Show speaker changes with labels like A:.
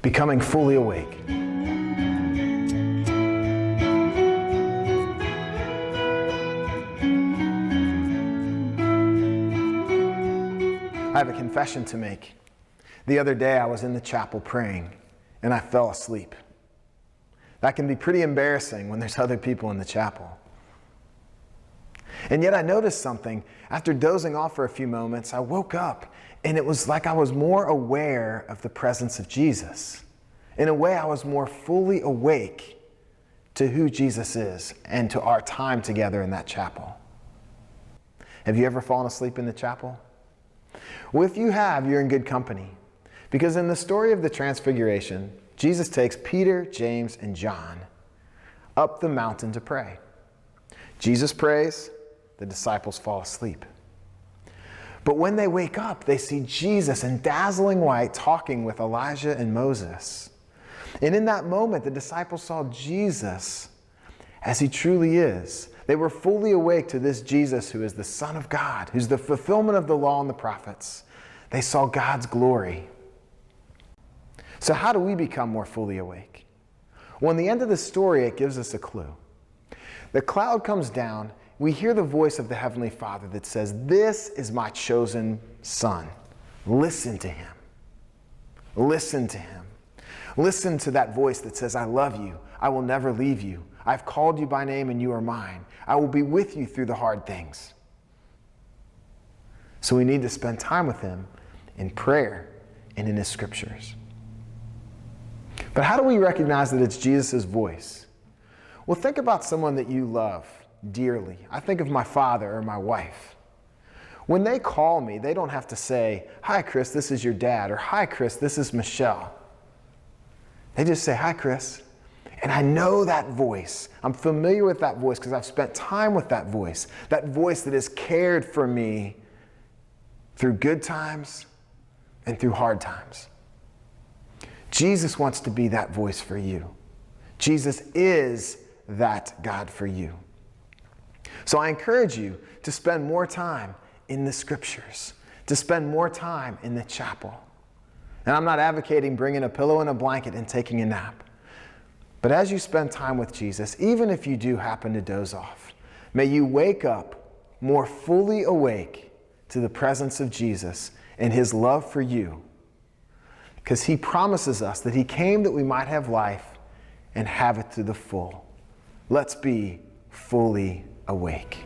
A: becoming fully awake. I have a confession to make. The other day I was in the chapel praying and I fell asleep. That can be pretty embarrassing when there's other people in the chapel. And yet I noticed something. After dozing off for a few moments, I woke up and it was like I was more aware of the presence of Jesus. In a way, I was more fully awake to who Jesus is and to our time together in that chapel. Have you ever fallen asleep in the chapel? Well, if you have, you're in good company. Because in the story of the Transfiguration, Jesus takes Peter, James, and John up the mountain to pray. Jesus prays, the disciples fall asleep. But when they wake up, they see Jesus in dazzling white talking with Elijah and Moses. And in that moment, the disciples saw Jesus as he truly is. They were fully awake to this Jesus who is the Son of God, who's the fulfillment of the law and the prophets. They saw God's glory. So how do we become more fully awake? Well, in the end of the story, it gives us a clue. The cloud comes down. We hear the voice of the Heavenly Father that says, "This is my chosen Son. Listen to him. Listen to him. Listen to that voice that says, I love you. I will never leave you. I've called you by name and you are mine. I will be with you through the hard things." So we need to spend time with him in prayer and in his scriptures. But how do we recognize that it's Jesus' voice? Well, think about someone that you love dearly. I think of my father or my wife. When they call me, they don't have to say, "Hi, Chris, this is your dad," or "Hi, Chris, this is Michelle." They just say, "Hi, Chris." And I know that voice. I'm familiar with that voice because I've spent time with that voice that has cared for me through good times and through hard times. Jesus wants to be that voice for you. Jesus is that God for you. So I encourage you to spend more time in the scriptures, to spend more time in the chapel. And I'm not advocating bringing a pillow and a blanket and taking a nap. But as you spend time with Jesus, even if you do happen to doze off, may you wake up more fully awake to the presence of Jesus and his love for you. Because he promises us that he came that we might have life and have it to the full. Let's be fully awake.